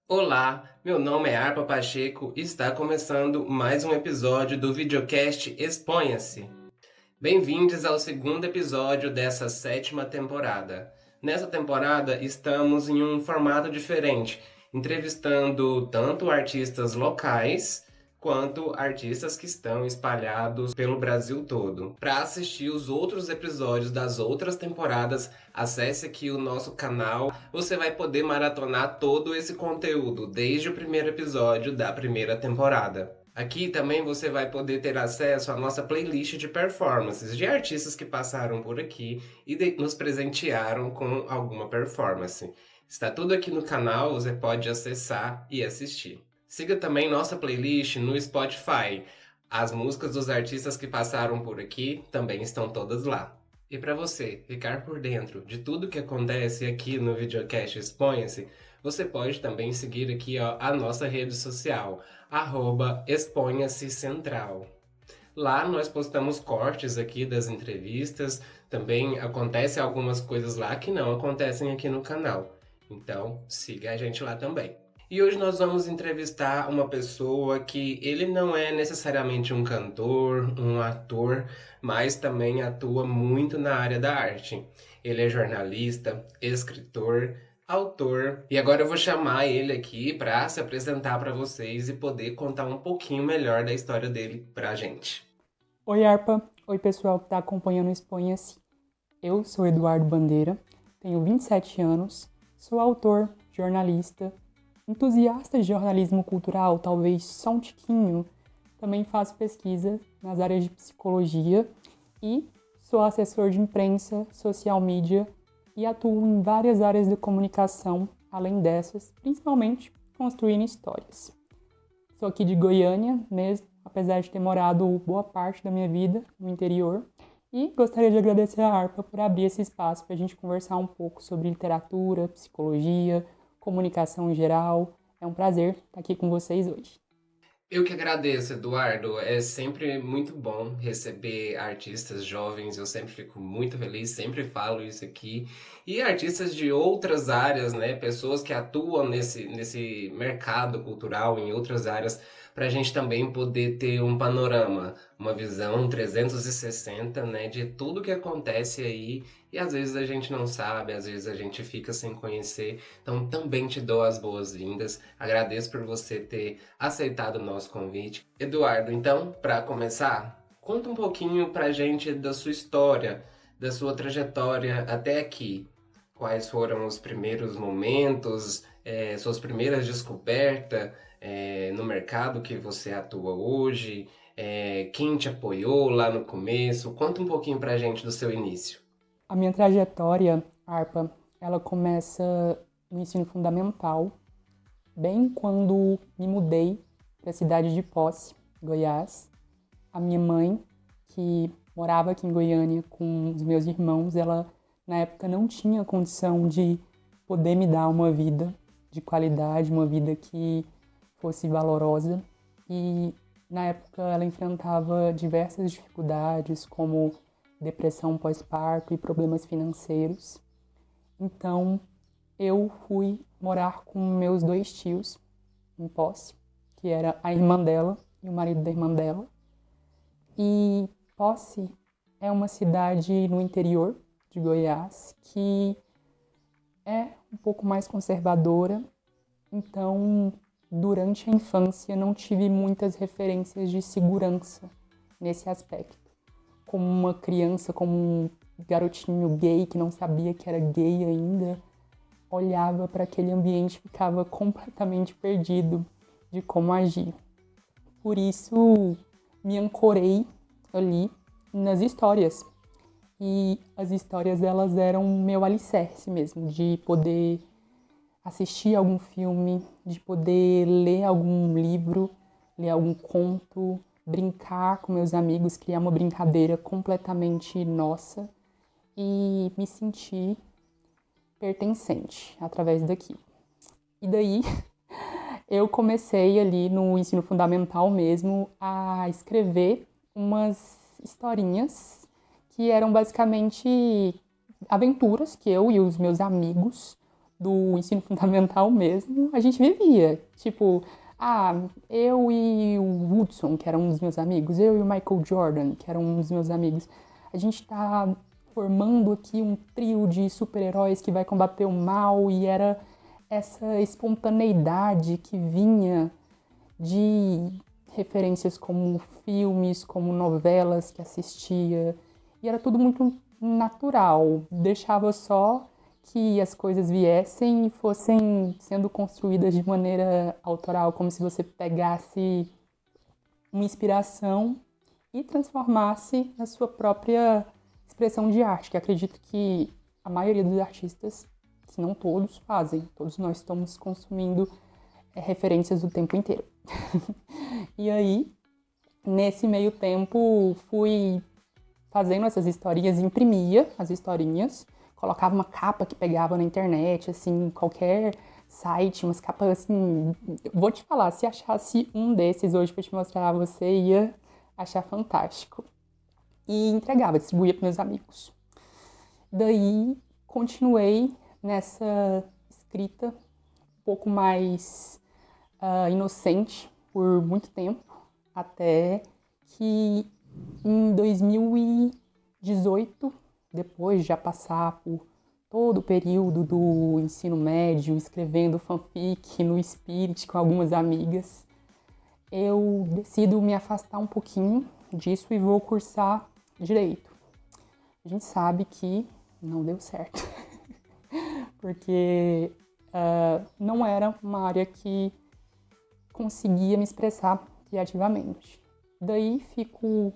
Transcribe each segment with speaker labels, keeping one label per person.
Speaker 1: Olá, meu nome é Arpa Pacheco e está começando mais um episódio do videocast Exponha-se. Bem-vindos ao segundo episódio dessa sétima temporada. Nessa temporada estamos em um formato diferente, entrevistando tanto artistas locais quanto artistas que estão espalhados pelo Brasil todo. Para assistir os outros episódios das outras temporadas, acesse aqui o nosso canal. Você vai poder maratonar todo esse conteúdo desde o primeiro episódio da primeira temporada. Aqui também você vai poder ter acesso à nossa playlist de performances de artistas que passaram por aqui e nos presentearam com alguma performance. Está tudo aqui no canal, você pode acessar e assistir. Siga também nossa playlist no Spotify. As músicas dos artistas que passaram por aqui também estão todas lá. E para você ficar por dentro de tudo que acontece aqui no Videocast Exponha-se, você pode também seguir aqui a nossa rede social, @exponha-se central. Lá nós postamos cortes aqui das entrevistas, também acontecem algumas coisas lá que não acontecem aqui no canal. Então, siga a gente lá também. E hoje nós vamos entrevistar uma pessoa que ele não é necessariamente um cantor, um ator, mas também atua muito na área da arte. Ele é jornalista, escritor, autor, e agora eu vou chamar ele aqui para se apresentar para vocês e poder contar um pouquinho melhor da história dele pra gente.
Speaker 2: Oi, Arpa. Oi, pessoal que está acompanhando o Exponha-se. Eu sou Eduardo Bandeira, tenho 27 anos, sou autor, jornalista, entusiasta de jornalismo cultural, talvez só um tiquinho. Também faço pesquisa nas áreas de psicologia e sou assessor de imprensa, social media e atuo em várias áreas de comunicação, além dessas, principalmente construindo histórias. Sou aqui de Goiânia mesmo, apesar de ter morado boa parte da minha vida no interior. E gostaria de agradecer a Arpa por abrir esse espaço para a gente conversar um pouco sobre literatura, psicologia, comunicação em geral. É um prazer estar aqui com vocês hoje.
Speaker 1: Eu que agradeço, Eduardo. É sempre muito bom receber artistas jovens. Eu sempre fico muito feliz, sempre falo isso aqui. E artistas de outras áreas, né? Pessoas que atuam nesse mercado cultural, em outras áreas, para a gente também poder ter um panorama, uma visão 360, né? De tudo que acontece aí. E às vezes a gente não sabe, às vezes a gente fica sem conhecer. Então também te dou as boas-vindas. Agradeço por você ter aceitado o nosso convite. Eduardo, então, para começar, conta um pouquinho pra gente da sua história, da sua trajetória até aqui. Quais foram os primeiros momentos, suas primeiras descobertas no mercado que você atua hoje, quem te apoiou lá no começo? Conta um pouquinho pra gente do seu início.
Speaker 2: A minha trajetória, Arpa, ela começa no ensino fundamental, bem quando me mudei para a cidade de Posse, Goiás. A minha mãe, que morava aqui em Goiânia com os meus irmãos, ela na época não tinha condição de poder me dar uma vida de qualidade, uma vida que fosse valorosa. E na época ela enfrentava diversas dificuldades, como depressão pós-parto e problemas financeiros. Então eu fui morar com meus dois tios em Posse, que era a irmã dela e o marido da irmã dela. E Posse é uma cidade no interior de Goiás que é um pouco mais conservadora. Então, durante a infância, não tive muitas referências de segurança nesse aspecto. Como uma criança, como um garotinho gay que não sabia que era gay ainda, olhava para aquele ambiente e ficava completamente perdido de como agir. Por isso, me ancorei ali nas histórias. E as histórias, elas eram meu alicerce mesmo, de poder assistir algum filme, de poder ler algum livro, ler algum conto, brincar com meus amigos, criar uma brincadeira completamente nossa e me sentir pertencente através daquilo. E daí eu comecei ali no ensino fundamental mesmo a escrever umas historinhas que eram basicamente aventuras que eu e os meus amigos do ensino fundamental mesmo, a gente vivia. Tipo, eu e o Woodson, que era um dos meus amigos, eu e o Michael Jordan, que era um dos meus amigos, a gente tá formando aqui um trio de super-heróis que vai combater o mal, e era essa espontaneidade que vinha de referências como filmes, como novelas que assistia, e era tudo muito natural, deixava só que as coisas viessem e fossem sendo construídas de maneira autoral, como se você pegasse uma inspiração e transformasse na sua própria expressão de arte, que acredito que a maioria dos artistas, se não todos, fazem. Todos nós estamos consumindo referências o tempo inteiro. E aí, nesse meio tempo, fui fazendo essas historinhas, imprimia as historinhas, colocava uma capa que pegava na internet, assim, qualquer site, umas capas assim. Vou te falar, se achasse um desses hoje pra te mostrar, você ia achar fantástico. E entregava, distribuía para meus amigos. Daí, continuei nessa escrita um pouco mais inocente por muito tempo, até que em 2018, depois de já passar por todo o período do ensino médio, escrevendo fanfic no Spirit com algumas amigas, eu decido me afastar um pouquinho disso e vou cursar Direito. A gente sabe que não deu certo, porque não era uma área que conseguia me expressar criativamente. Daí fico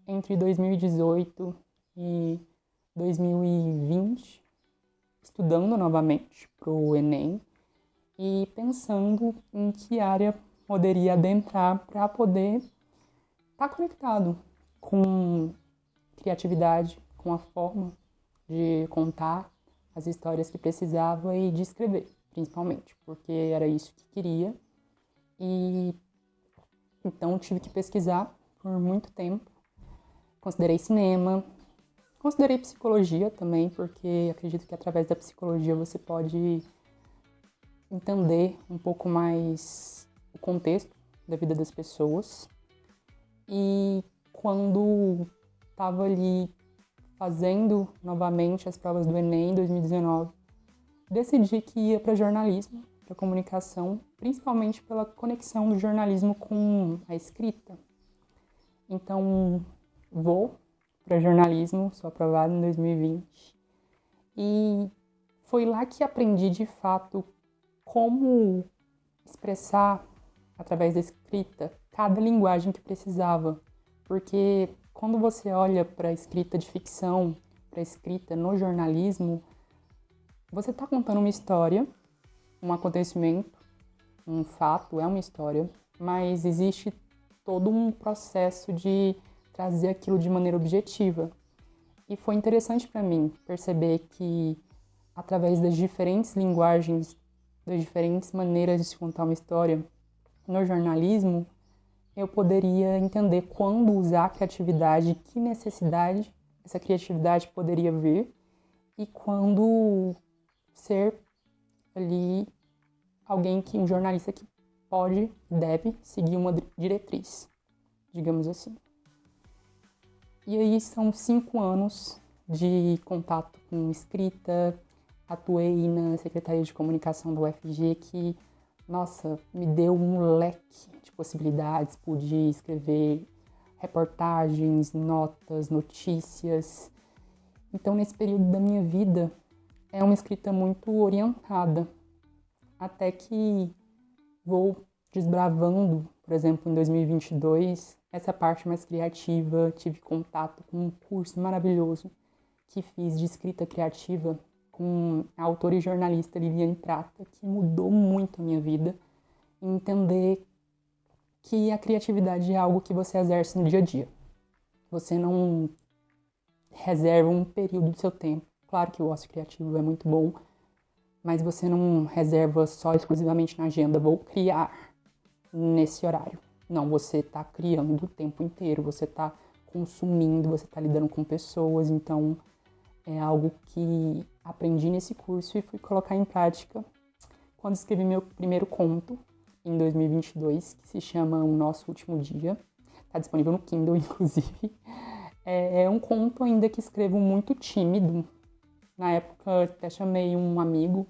Speaker 2: entre 2018 e 2020 estudando novamente para o Enem e pensando em que área poderia adentrar para poder estar conectado com criatividade, com a forma de contar as histórias que precisava e de escrever, principalmente, porque era isso que queria. E então tive que pesquisar por muito tempo. Considerei cinema, considerei psicologia também, porque acredito que através da psicologia você pode entender um pouco mais o contexto da vida das pessoas. E quando estava ali fazendo novamente as provas do Enem em 2019, decidi que ia para jornalismo, para comunicação, principalmente pela conexão do jornalismo com a escrita. Então, vou para jornalismo, sou aprovada em 2020. E foi lá que aprendi, de fato, como expressar, através da escrita, cada linguagem que precisava. Porque quando você olha para a escrita de ficção, para a escrita no jornalismo, você está contando uma história, um acontecimento, um fato, é uma história, mas existe todo um processo de trazer aquilo de maneira objetiva. E foi interessante para mim perceber que, através das diferentes linguagens, das diferentes maneiras de se contar uma história no jornalismo, eu poderia entender quando usar a criatividade, que necessidade essa criatividade poderia vir, e quando ser ali um jornalista que pode, deve seguir uma diretriz, digamos assim. E aí são 5 anos de contato com escrita, atuei na Secretaria de Comunicação da UFG, que, nossa, me deu um leque de possibilidades, pude escrever reportagens, notas, notícias. Então, nesse período da minha vida, é uma escrita muito orientada, até que vou desbravando, por exemplo, em 2022, essa parte mais criativa. Tive contato com um curso maravilhoso que fiz de escrita criativa com a autora e jornalista Liliane Prata, que mudou muito a minha vida, e entender que a criatividade é algo que você exerce no dia a dia. Você não reserva um período do seu tempo. Claro que o ócio criativo é muito bom, mas você não reserva só exclusivamente na agenda, vou criar nesse horário. Não, você está criando o tempo inteiro, você está consumindo, você está lidando com pessoas, então É algo que aprendi nesse curso e fui colocar em prática quando escrevi meu primeiro conto, em 2022, que se chama O Nosso Último Dia. Está disponível no Kindle, inclusive. É um conto ainda que escrevo muito tímido. Na época, até chamei um amigo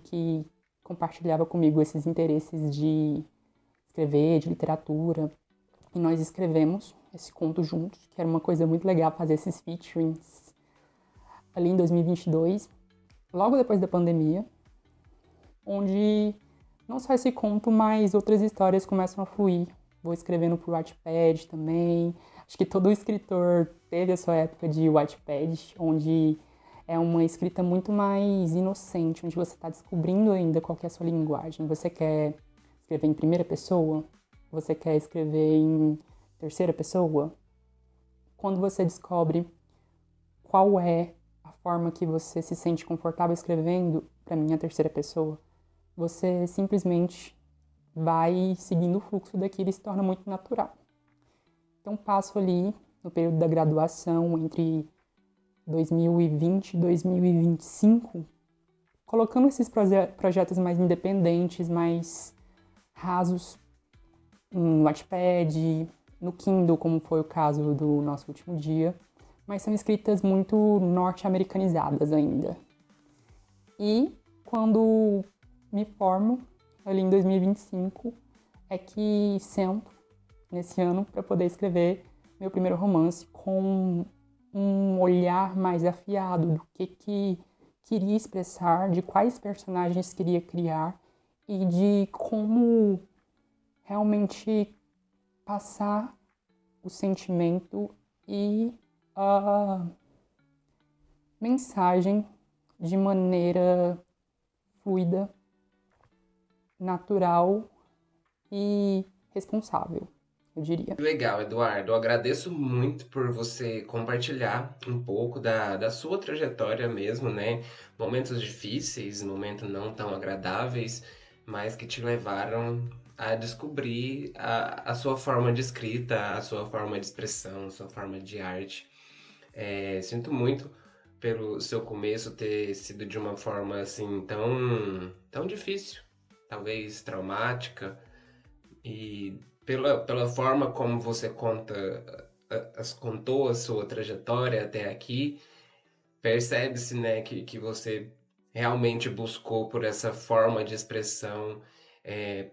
Speaker 2: que compartilhava comigo esses interesses de escrever, de literatura. E nós escrevemos esse conto juntos, que era uma coisa muito legal fazer esses featurings ali em 2022, logo depois da pandemia, onde não só esse conto, mas outras histórias começam a fluir. Vou escrevendo pro Wattpad também. Acho que todo escritor teve a sua época de Wattpad, onde é uma escrita muito mais inocente, onde você está descobrindo ainda qual que é a sua linguagem. Você quer escrever em primeira pessoa? Você quer escrever em terceira pessoa? Quando você descobre qual é a forma que você se sente confortável escrevendo, para mim, a terceira pessoa, você simplesmente vai seguindo o fluxo daquilo e se torna muito natural. Então, passo ali no período da graduação, entre 2020 e 2025, colocando esses projetos mais independentes, mais rasos, no Wattpad, no Kindle, como foi o caso do Nosso Último Dia, mas são escritas muito norte-americanizadas ainda. E quando me formo, ali em 2025, é que sento nesse ano para poder escrever meu primeiro romance com um olhar mais afiado do que queria expressar, de quais personagens queria criar e de como realmente passar o sentimento e a mensagem de maneira fluida, natural e responsável, eu diria.
Speaker 1: Legal, Eduardo. Eu agradeço muito por você compartilhar um pouco da sua trajetória mesmo, né? Momentos difíceis, momentos não tão agradáveis, mas que te levaram a descobrir a sua forma de escrita, a sua forma de expressão, a sua forma de arte. Sinto muito pelo seu começo ter sido de uma forma assim tão difícil, talvez traumática. E pela forma como você contou a sua trajetória até aqui, percebe-se, né, que você realmente buscou por essa forma de expressão, é,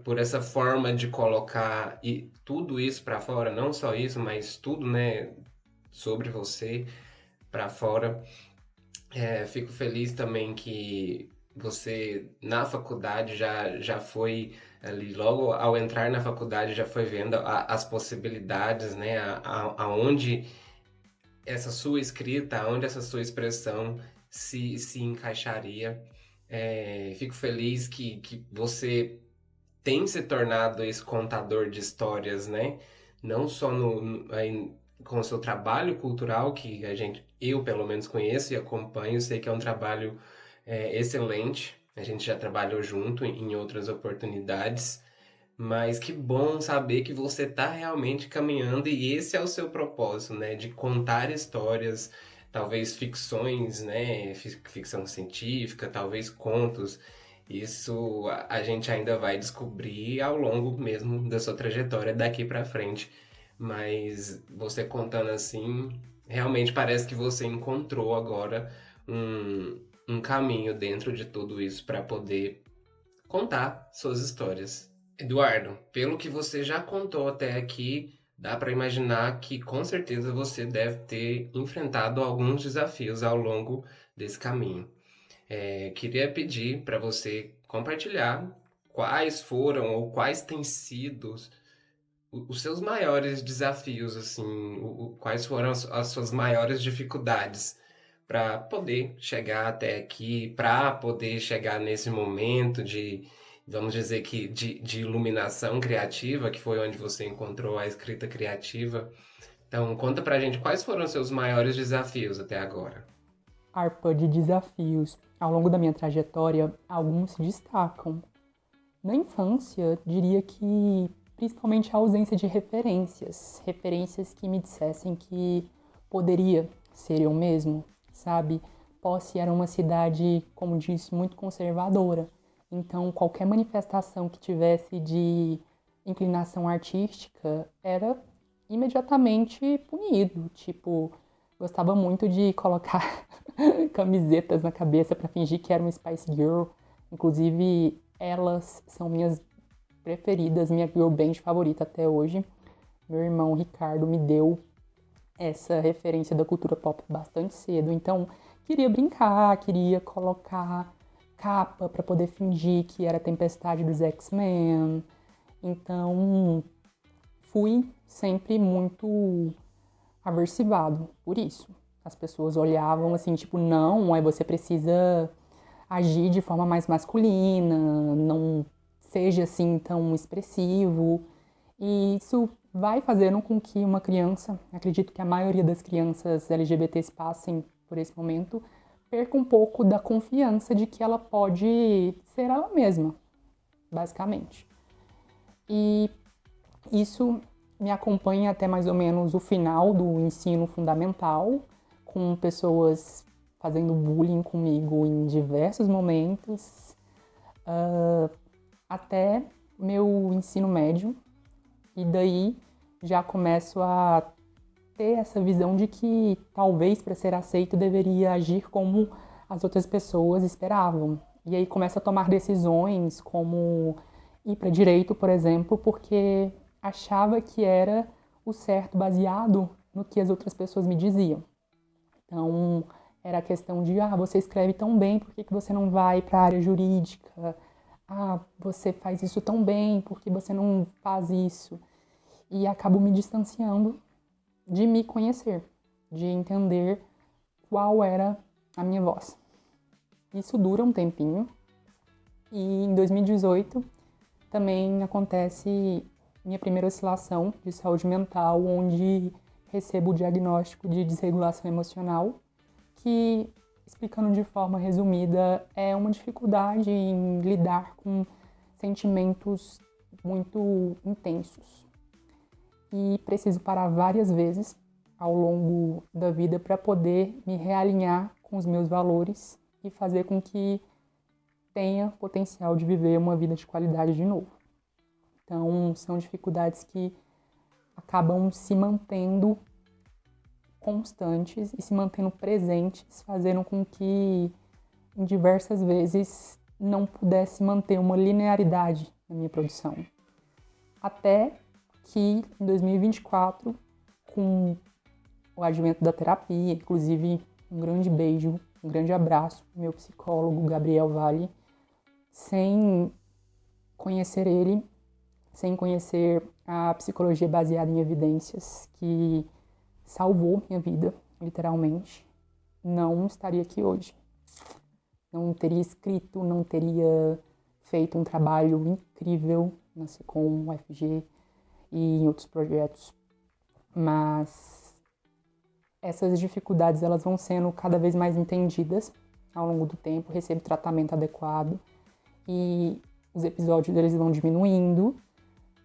Speaker 1: por essa forma de colocar tudo isso para fora, não só isso, mas tudo, né, sobre você para fora. Fico feliz também que você na faculdade já foi ali, logo ao entrar na faculdade, já foi vendo as possibilidades, né? Aonde essa sua escrita, aonde essa sua expressão se encaixaria. Fico feliz que você tem se tornado esse contador de histórias, né? Não só aí, com o seu trabalho cultural, que eu pelo menos conheço e acompanho, sei que é um trabalho excelente. A gente já trabalhou junto em outras oportunidades, mas que bom saber que você está realmente caminhando e esse é o seu propósito, né? De contar histórias, talvez ficções, né? Ficção científica, talvez contos. Isso a gente ainda vai descobrir ao longo mesmo da sua trajetória daqui para frente. Mas você contando assim, realmente parece que você encontrou agora um caminho dentro de tudo isso para poder contar suas histórias. Eduardo, pelo que você já contou até aqui, dá para imaginar que com certeza você deve ter enfrentado alguns desafios ao longo desse caminho. Queria pedir para você compartilhar quais foram ou quais têm sido os seus maiores desafios, assim, quais foram as suas maiores dificuldades para poder chegar até aqui, para poder chegar nesse momento vamos dizer que, de iluminação criativa, que foi onde você encontrou a escrita criativa. Então, conta pra gente quais foram os seus maiores desafios até agora.
Speaker 2: Harpa, de desafios. Ao longo da minha trajetória, alguns se destacam. Na infância, diria que principalmente a ausência de referências que me dissessem que poderia ser eu mesmo, sabe? Posse era uma cidade, como disse, muito conservadora. Então, qualquer manifestação que tivesse de inclinação artística era imediatamente punido. Tipo, gostava muito de colocar camisetas na cabeça para fingir que era uma Spice Girl. Inclusive, elas são minhas preferidas, minha girl band favorita até hoje. Meu irmão Ricardo me deu essa referência da cultura pop bastante cedo, então queria brincar, queria colocar capa para poder fingir que era a Tempestade dos X-Men. Então fui sempre muito aversivado por isso. As pessoas olhavam assim, tipo, não, você precisa agir de forma mais masculina, não seja assim tão expressivo. E isso vai fazendo com que uma criança, acredito que a maioria das crianças LGBTs passem por esse momento, perca um pouco da confiança de que ela pode ser ela mesma, basicamente. E isso me acompanha até mais ou menos o final do ensino fundamental, com pessoas fazendo bullying comigo em diversos momentos, até meu ensino médio. E daí já começo a ter essa visão de que talvez para ser aceito deveria agir como as outras pessoas esperavam. E aí começo a tomar decisões como ir para direito, por exemplo, porque achava que era o certo baseado no que as outras pessoas me diziam. Então era a questão de, você escreve tão bem, por que você não vai para a área jurídica? Você faz isso tão bem, por que você não faz isso? E acabo me distanciando de me conhecer, de entender qual era a minha voz. Isso dura um tempinho. E em 2018 também acontece minha primeira oscilação de saúde mental, onde recebo o diagnóstico de desregulação emocional, que, explicando de forma resumida, é uma dificuldade em lidar com sentimentos muito intensos. E preciso parar várias vezes ao longo da vida para poder me realinhar com os meus valores e fazer com que tenha potencial de viver uma vida de qualidade de novo. Então, são dificuldades que acabam se mantendo constantes e se mantendo presentes, fazendo com que, em diversas vezes, não pudesse manter uma linearidade na minha produção. Até que, em 2024, com o advento da terapia, inclusive um grande beijo, um grande abraço ao meu psicólogo, Gabriel Vale, sem conhecer ele, sem conhecer a psicologia baseada em evidências, que salvou minha vida, literalmente, não estaria aqui hoje. Não teria escrito, não teria feito um trabalho incrível na SECOM, UFG e em outros projetos. Mas essas dificuldades elas vão sendo cada vez mais entendidas ao longo do tempo, recebo tratamento adequado e os episódios eles vão diminuindo,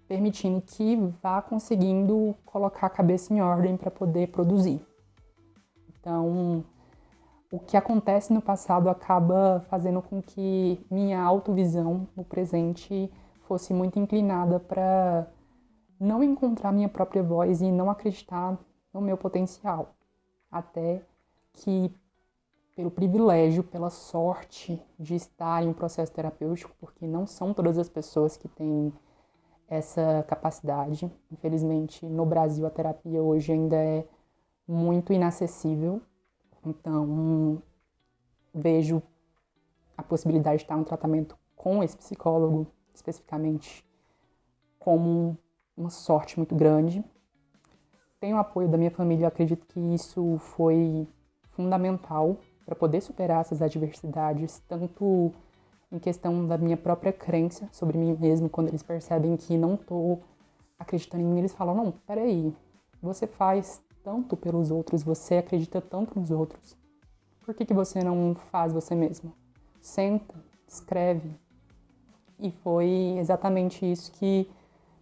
Speaker 2: permitindo que vá conseguindo colocar a cabeça em ordem para poder produzir. Então, o que acontece no passado acaba fazendo com que minha autovisão no presente fosse muito inclinada para não encontrar minha própria voz e não acreditar no meu potencial. Até que, pelo privilégio, pela sorte de estar em um processo terapêutico, porque não são todas as pessoas que têm essa capacidade. Infelizmente, no Brasil, a terapia hoje ainda é muito inacessível. Então, vejo a possibilidade de estar em um tratamento com esse psicólogo, especificamente, como uma sorte muito grande. Tenho o apoio da minha família, acredito que isso foi fundamental para poder superar essas adversidades, tanto em questão da minha própria crença sobre mim mesmo, quando eles percebem que não estou acreditando em mim, eles falam, não, peraí, você faz tanto pelos outros, você acredita tanto nos outros, por que você não faz você mesmo? Senta, escreve. E foi exatamente isso que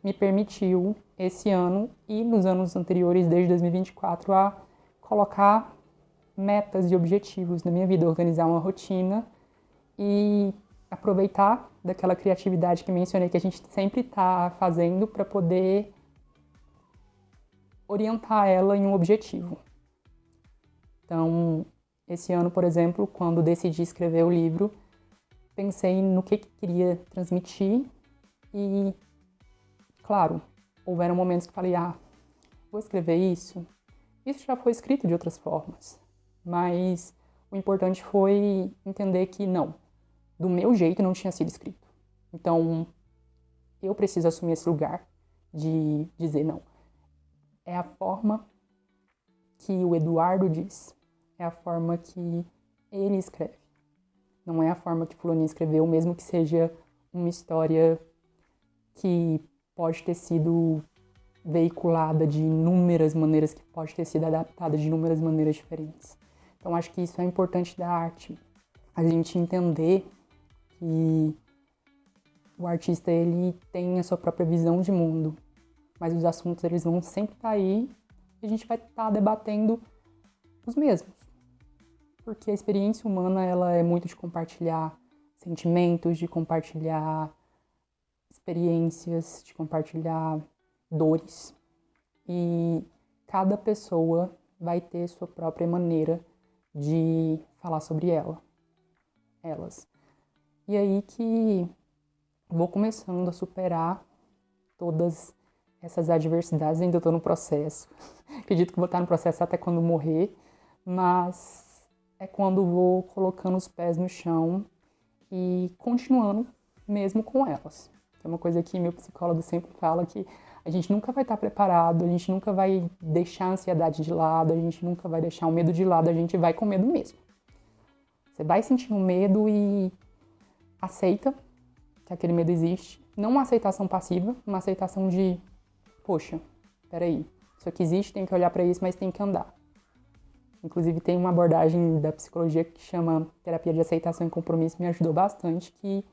Speaker 2: me permitiu, esse ano e nos anos anteriores, desde 2024, a colocar metas e objetivos na minha vida, organizar uma rotina e aproveitar daquela criatividade que mencionei que a gente sempre está fazendo para poder orientar ela em um objetivo. Então, esse ano, por exemplo, quando decidi escrever o livro, pensei no que queria transmitir e, claro, houveram momentos que falei, vou escrever isso. Isso já foi escrito de outras formas, mas o importante foi entender que não, do meu jeito não tinha sido escrito. Então, eu preciso assumir esse lugar de dizer não. É a forma que o Eduardo diz, é a forma que ele escreve. Não é a forma que fulaninho escreveu, mesmo que seja uma história que pode ter sido veiculada de inúmeras maneiras, que pode ter sido adaptada de inúmeras maneiras diferentes. Então, acho que isso é importante da arte. A gente entender que o artista, ele tem a sua própria visão de mundo, mas os assuntos, eles vão sempre estar aí e a gente vai estar debatendo os mesmos. Porque a experiência humana, ela é muito de compartilhar sentimentos, de compartilhar experiências, de compartilhar dores. E cada pessoa vai ter sua própria maneira de falar sobre elas. E aí que vou começando a superar todas essas adversidades, ainda estou no processo. Acredito que vou estar no processo até quando morrer, mas é quando vou colocando os pés no chão e continuando mesmo com elas. É uma coisa que meu psicólogo sempre fala, que a gente nunca vai estar preparado, a gente nunca vai deixar a ansiedade de lado, a gente nunca vai deixar o medo de lado, a gente vai com medo mesmo. Você vai sentindo medo e aceita que aquele medo existe. Não uma aceitação passiva, uma aceitação de, poxa, peraí, isso aqui existe, tem que olhar para isso, mas tem que andar. Inclusive tem uma abordagem da psicologia que chama terapia de aceitação e compromisso, me ajudou bastante, que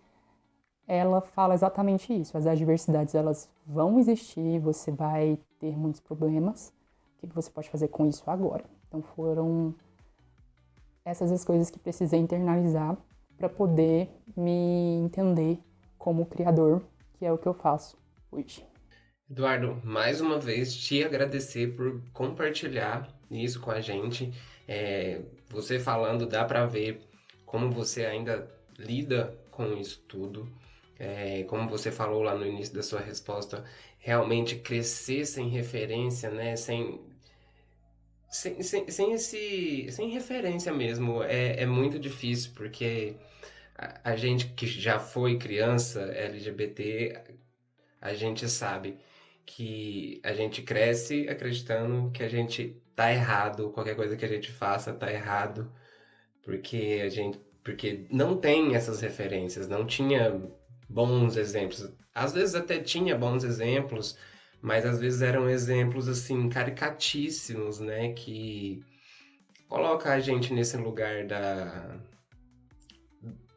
Speaker 2: ela fala exatamente isso. As adversidades, elas vão existir, você vai ter muitos problemas. O que você pode fazer com isso agora? Então foram essas as coisas que precisei internalizar para poder me entender como criador, que é o que eu faço hoje.
Speaker 1: Eduardo, mais uma vez te agradecer por compartilhar isso com a gente. Você falando, dá para ver como você ainda lida com isso tudo. Como você falou lá no início da sua resposta, realmente crescer sem referência, né? Sem referência mesmo, é muito difícil, porque a gente que já foi criança LGBT, a gente sabe que a gente cresce acreditando que a gente tá errado, qualquer coisa que a gente faça tá errado, porque não tem essas referências, não tinha bons exemplos. Às vezes até tinha bons exemplos, mas às vezes eram exemplos assim caricatíssimos, né, que coloca a gente nesse lugar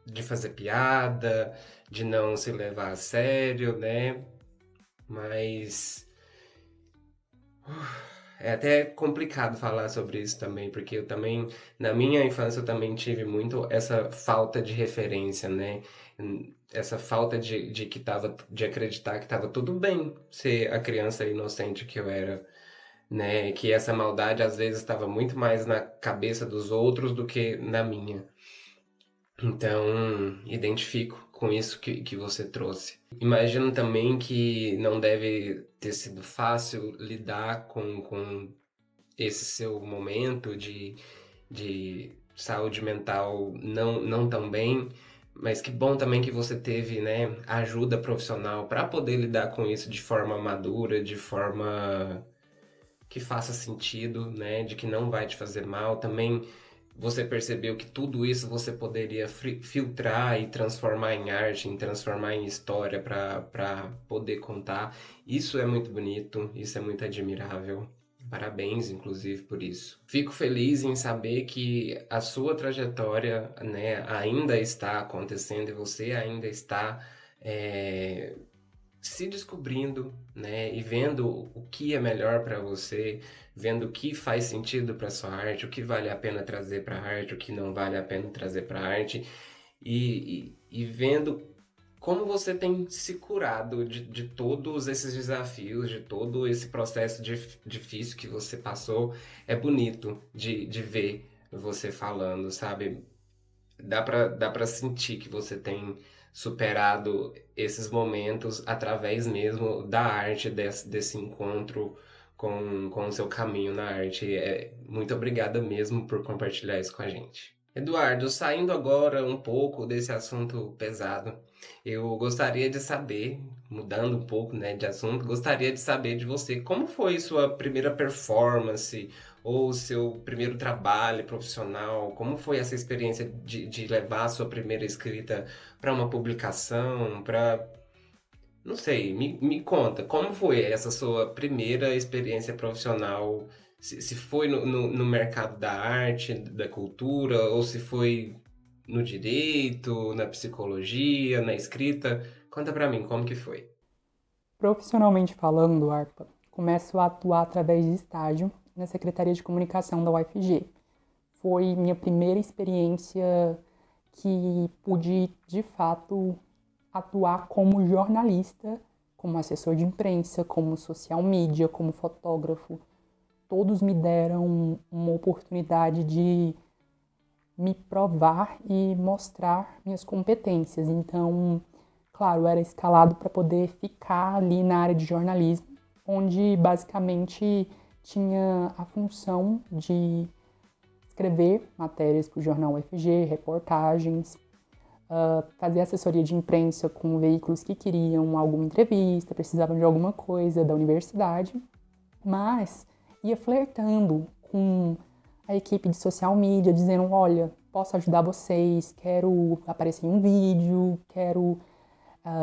Speaker 1: de fazer piada, de não se levar a sério, né? Mas é até complicado falar sobre isso também, porque eu também, na minha infância, eu também tive muito essa falta de referência, né? Essa falta de acreditar que estava tudo bem ser a criança inocente que eu era, né? Que essa maldade às vezes estava muito mais na cabeça dos outros do que na minha. Então, identifico com isso que você trouxe. Imagino também que não deve ter sido fácil lidar com esse seu momento de saúde mental não tão bem, mas que bom também que você teve, né, ajuda profissional para poder lidar com isso de forma madura, de forma que faça sentido, né, de que não vai te fazer mal. Também você percebeu que tudo isso você poderia filtrar e transformar em arte, em transformar em história para poder contar. Isso é muito bonito, isso é muito admirável. Parabéns, inclusive, por isso. Fico feliz em saber que a sua trajetória, né, ainda está acontecendo e você ainda está se descobrindo, né, e vendo o que é melhor para você, vendo o que faz sentido para sua arte, o que vale a pena trazer para a arte, o que não vale a pena trazer para a arte, e vendo como você tem se curado de todos esses desafios, de todo esse processo difícil que você passou. É bonito de ver você falando, sabe? Dá pra sentir que você tem superado esses momentos através mesmo da arte, desse encontro com o seu caminho na arte. Muito obrigada mesmo por compartilhar isso com a gente. Eduardo, saindo agora um pouco desse assunto pesado, eu gostaria de saber, mudando um pouco, né, de assunto, gostaria de saber de você como foi sua primeira performance ou seu primeiro trabalho profissional, como foi essa experiência de levar a sua primeira escrita para uma publicação, para... Não sei, me conta, como foi essa sua primeira experiência profissional? Se foi no mercado da arte, da cultura, ou se foi no direito, na psicologia, na escrita? Conta pra mim, como que foi?
Speaker 2: Profissionalmente falando, Arpa, começo a atuar através de estágio na Secretaria de Comunicação da UFG. Foi minha primeira experiência que pude, de fato, atuar como jornalista, como assessor de imprensa, como social media, como fotógrafo. Todos me deram uma oportunidade de me provar e mostrar minhas competências. Então, claro, eu era escalado para poder ficar ali na área de jornalismo, onde basicamente tinha a função de escrever matérias para o jornal UFG, reportagens, fazer assessoria de imprensa com veículos que queriam alguma entrevista, precisavam de alguma coisa da universidade, mas ia flertando com a equipe de social media, dizendo, olha, posso ajudar vocês, quero aparecer em um vídeo, quero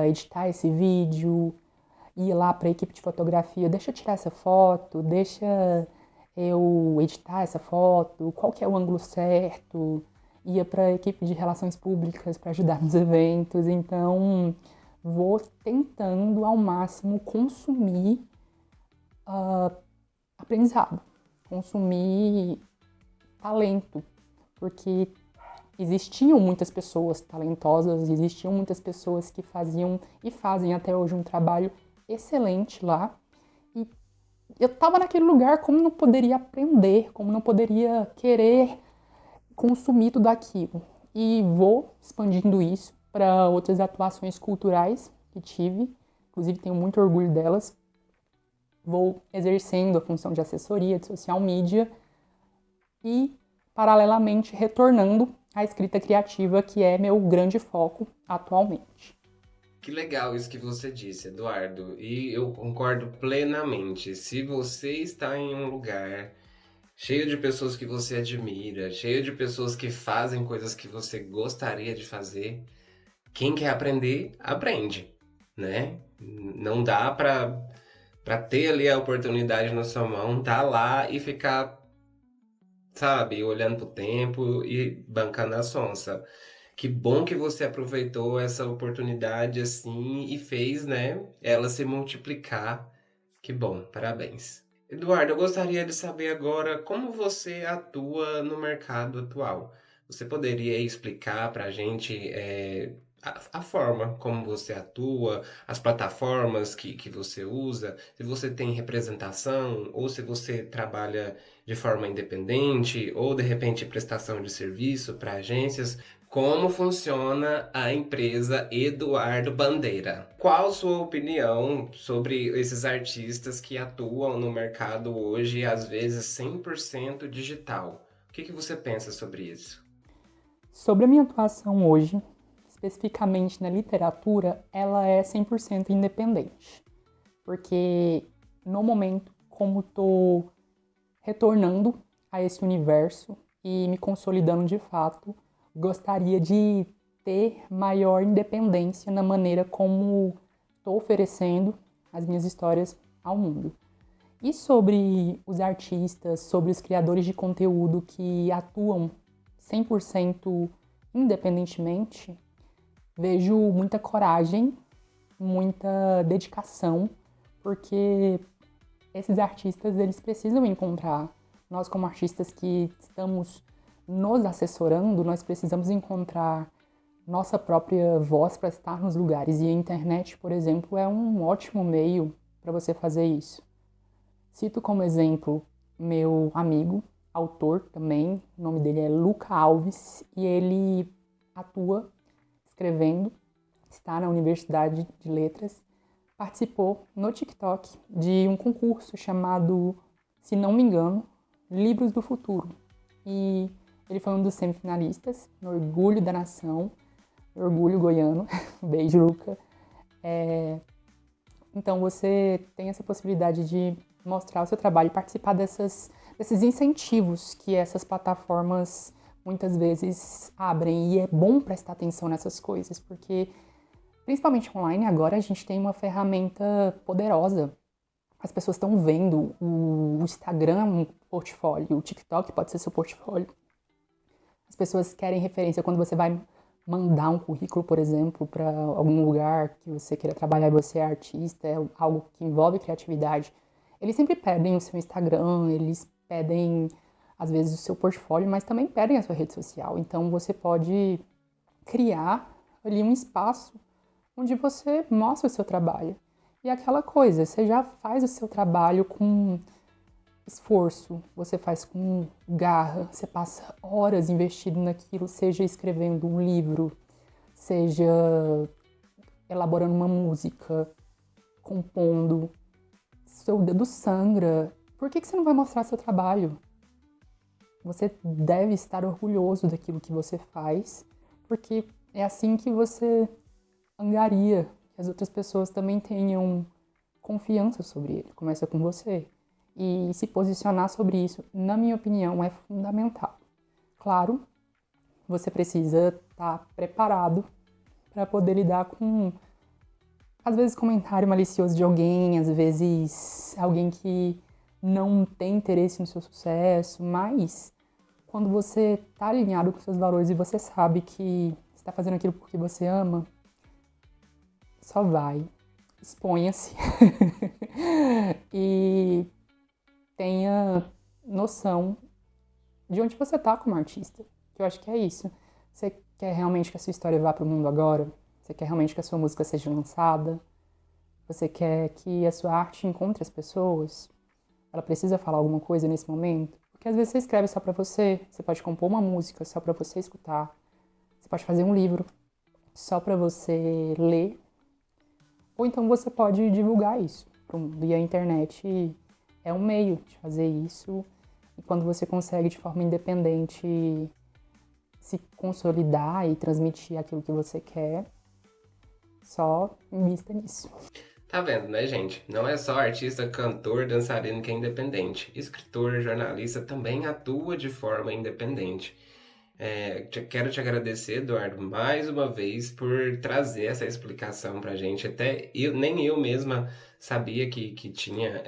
Speaker 2: editar esse vídeo, ia lá para a equipe de fotografia, deixa eu tirar essa foto, deixa eu editar essa foto, qual que é o ângulo certo, ia para a equipe de relações públicas para ajudar nos eventos, então vou tentando ao máximo consumir aprendizado, consumir talento, porque existiam muitas pessoas talentosas, existiam muitas pessoas que faziam e fazem até hoje um trabalho excelente lá, e eu estava naquele lugar, como não poderia aprender, como não poderia querer consumir tudo aquilo. E vou expandindo isso para outras atuações culturais que tive, inclusive tenho muito orgulho delas. Vou exercendo a função de assessoria, de social media e, paralelamente, retornando à escrita criativa, que é meu grande foco atualmente.
Speaker 1: Que legal isso que você disse, Eduardo, e eu concordo plenamente. Se você está em um lugar cheio de pessoas que você admira, cheio de pessoas que fazem coisas que você gostaria de fazer, quem quer aprender, aprende, né? Não dá para ter ali a oportunidade na sua mão, tá lá e ficar, sabe, olhando pro tempo e bancando a sonsa. Que bom que você aproveitou essa oportunidade assim e fez, né, ela se multiplicar. Que bom, parabéns. Eduardo, eu gostaria de saber agora como você atua no mercado atual. Você poderia explicar para a gente a forma como você atua, as plataformas que você usa, se você tem representação ou se você trabalha de forma independente ou de repente prestação de serviço para agências. Como funciona a empresa Eduardo Bandeira? Qual sua opinião sobre esses artistas que atuam no mercado hoje, às vezes 100% digital? O que você pensa sobre isso?
Speaker 2: Sobre a minha atuação hoje, especificamente na literatura, ela é 100% independente. Porque no momento, como estou retornando a esse universo e me consolidando de fato, gostaria de ter maior independência na maneira como estou oferecendo as minhas histórias ao mundo. E sobre os artistas, sobre os criadores de conteúdo que atuam 100% independentemente, vejo muita coragem muita dedicação, porque esses artistas, eles precisam encontrar. Nós, como artistas que estamos nos assessorando, nós precisamos encontrar nossa própria voz para estar nos lugares. E a internet, por exemplo, é um ótimo meio para você fazer isso. Cito como exemplo meu amigo, autor também, o nome dele é Luca Alves, e ele atua escrevendo, está na Universidade de Letras, participou no TikTok de um concurso chamado, se não me engano, Livros do Futuro. E ele foi um dos semifinalistas, no Orgulho da Nação, Orgulho Goiano. Beijo, Luca. Então você tem essa possibilidade de mostrar o seu trabalho e participar desses incentivos que essas plataformas muitas vezes abrem. E é bom prestar atenção nessas coisas, porque principalmente online agora a gente tem uma ferramenta poderosa. As pessoas estão vendo o Instagram, um portfólio, o TikTok pode ser seu portfólio. As pessoas querem referência quando você vai mandar um currículo, por exemplo, para algum lugar que você queira trabalhar e você é artista, é algo que envolve criatividade. Eles sempre pedem o seu Instagram, eles pedem, às vezes, o seu portfólio, mas também pedem a sua rede social. Então, você pode criar ali um espaço onde você mostra o seu trabalho. E é aquela coisa, você já faz o seu trabalho com esforço, você faz com garra, você passa horas investido naquilo, seja escrevendo um livro, seja elaborando uma música, compondo, seu dedo sangra. Por que você não vai mostrar seu trabalho? Você deve estar orgulhoso daquilo que você faz, porque é assim que você angaria que as outras pessoas também tenham confiança sobre ele. Começa com você. E se posicionar sobre isso, na minha opinião, é fundamental. Claro, você precisa estar preparado para poder lidar com, às vezes, comentário malicioso de alguém, às vezes alguém que não tem interesse no seu sucesso, mas quando você está alinhado com seus valores e você sabe que está fazendo aquilo porque você ama, só vai, exponha-se e tenha noção de onde você está como artista, que eu acho que é isso. Você quer realmente que a sua história vá para o mundo agora? Você quer realmente que a sua música seja lançada? Você quer que a sua arte encontre as pessoas? Ela precisa falar alguma coisa nesse momento? Porque às vezes você escreve só pra você, você pode compor uma música só pra você escutar, você pode fazer um livro só pra você ler, ou então você pode divulgar isso pro mundo. E a internet é um meio de fazer isso, e quando você consegue de forma independente se consolidar e transmitir aquilo que você quer, só invista nisso.
Speaker 1: Tá vendo, né, gente? Não é só artista, cantor, dançarino que é independente. Escritor, jornalista também atua de forma independente. Quero te agradecer, Eduardo, mais uma vez por trazer essa explicação pra gente. Até nem eu mesma sabia que tinha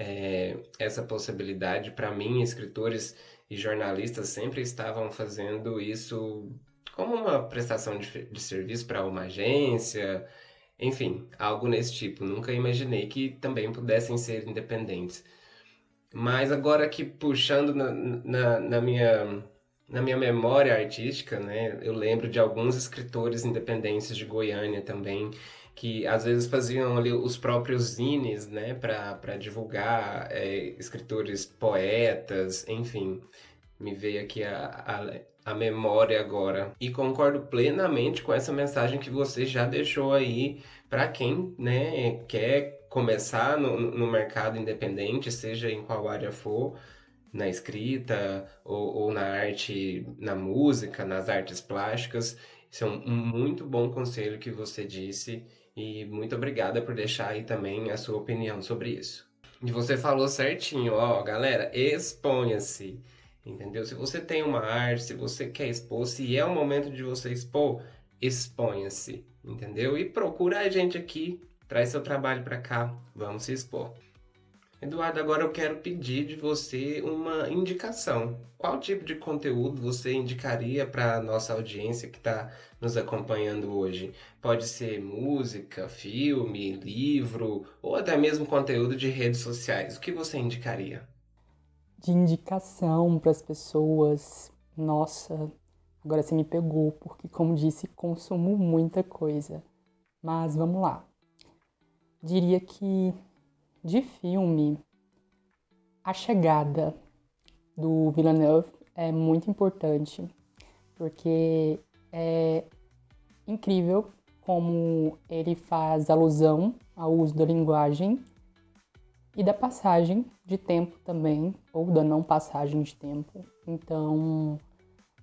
Speaker 1: essa possibilidade. Para mim, escritores e jornalistas sempre estavam fazendo isso como uma prestação de serviço para uma agência, enfim, algo nesse tipo. Nunca imaginei que também pudessem ser independentes. Mas agora aqui puxando na minha memória artística, né, eu lembro de alguns escritores independentes de Goiânia também, que às vezes faziam ali os próprios zines, né, para divulgar escritores, poetas, enfim. Me veio aqui a memória agora. E concordo plenamente com essa mensagem que você já deixou aí para quem, né, quer começar no mercado independente, seja em qual área for, na escrita ou na arte, na música, nas artes plásticas. Isso é um muito bom conselho que você disse e muito obrigada por deixar aí também a sua opinião sobre isso. E você falou certinho, ó, galera, exponha-se, entendeu? Se você tem uma arte, se você quer expor, se é o momento de você expor, exponha-se, entendeu? E procura a gente aqui, traz seu trabalho pra cá, vamos se expor. Eduardo, agora eu quero pedir de você uma indicação. Qual tipo de conteúdo você indicaria para a nossa audiência que está nos acompanhando hoje? Pode ser música, filme, livro ou até mesmo conteúdo de redes sociais. O que você indicaria?
Speaker 2: De indicação para as pessoas, nossa, agora você me pegou, porque, como disse, consumo muita coisa. Mas vamos lá. Diria que de filme, A Chegada do Villeneuve é muito importante, porque é incrível como ele faz alusão ao uso da linguagem e da passagem de tempo também, ou da não passagem de tempo. Então,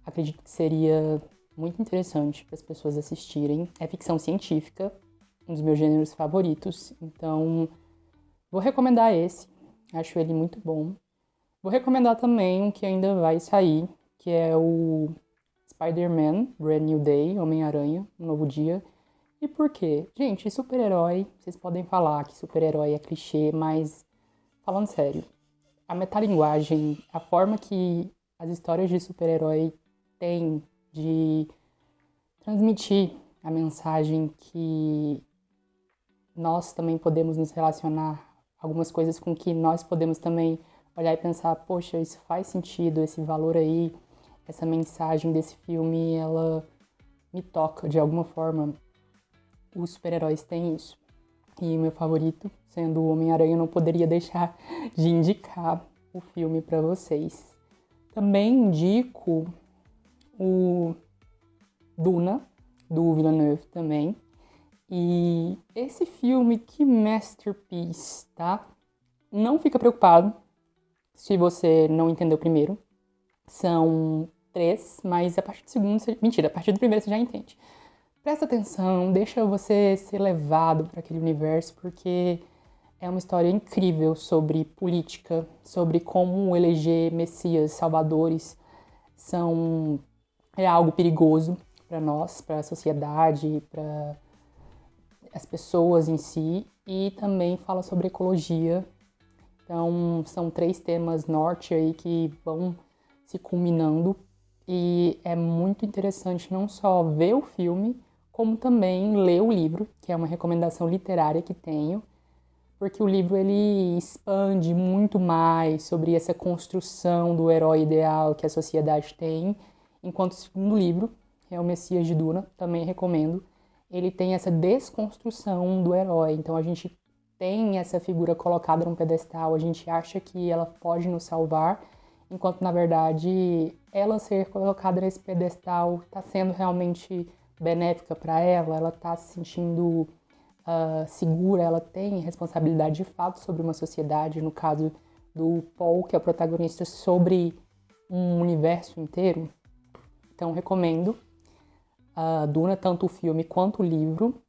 Speaker 2: acredito que seria muito interessante para as pessoas assistirem. É ficção científica, um dos meus gêneros favoritos, então vou recomendar esse, acho ele muito bom. Vou recomendar também um que ainda vai sair, que é o Spider-Man, Brand New Day, Homem-Aranha, Um Novo Dia. E por quê? Gente, super-herói, vocês podem falar que super-herói é clichê, mas falando sério, a metalinguagem, a forma que as histórias de super-herói têm de transmitir a mensagem que nós também podemos nos relacionar, algumas coisas com que nós podemos também olhar e pensar, poxa, isso faz sentido, esse valor aí, essa mensagem desse filme, ela me toca de alguma forma. Os super-heróis têm isso. E meu favorito, sendo o Homem-Aranha, eu não poderia deixar de indicar o filme para vocês. Também indico o Duna, do Villeneuve também. E esse filme, que masterpiece, tá? Não fica preocupado se você não entendeu o primeiro. São 3, mas a partir do segundo... Mentira, a partir do primeiro você já entende. Presta atenção, deixa você ser levado para aquele universo, porque é uma história incrível sobre política, sobre como eleger messias, salvadores, é algo perigoso para nós, para a sociedade, para as pessoas em si, e também fala sobre ecologia. Então, são 3 temas norte aí que vão se culminando, e é muito interessante não só ver o filme, como também ler o livro, que é uma recomendação literária que tenho, porque o livro ele expande muito mais sobre essa construção do herói ideal que a sociedade tem, enquanto o segundo livro, que é o Messias de Duna, também recomendo, ele tem essa desconstrução do herói. Então a gente tem essa figura colocada num pedestal, a gente acha que ela pode nos salvar, enquanto na verdade ela ser colocada nesse pedestal está sendo realmente benéfica para ela está se sentindo segura, ela tem responsabilidade de fato sobre uma sociedade, no caso do Paul, que é o protagonista, sobre um universo inteiro. Então recomendo Duna, tanto o filme quanto o livro.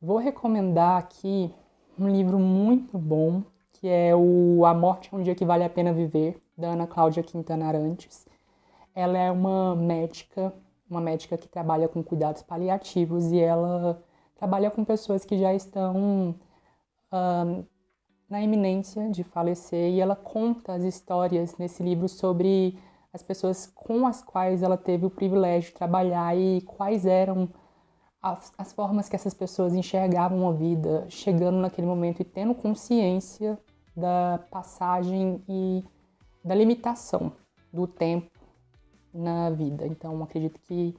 Speaker 2: Vou recomendar aqui um livro muito bom, que é o A Morte é um Dia que Vale a Pena Viver, da Ana Cláudia Quintana Arantes. Ela é uma médica que trabalha com cuidados paliativos, e ela trabalha com pessoas que já estão na iminência de falecer, e ela conta as histórias nesse livro sobre as pessoas com as quais ela teve o privilégio de trabalhar e quais eram as formas que essas pessoas enxergavam a vida, chegando naquele momento e tendo consciência da passagem e da limitação do tempo na vida. Então, acredito que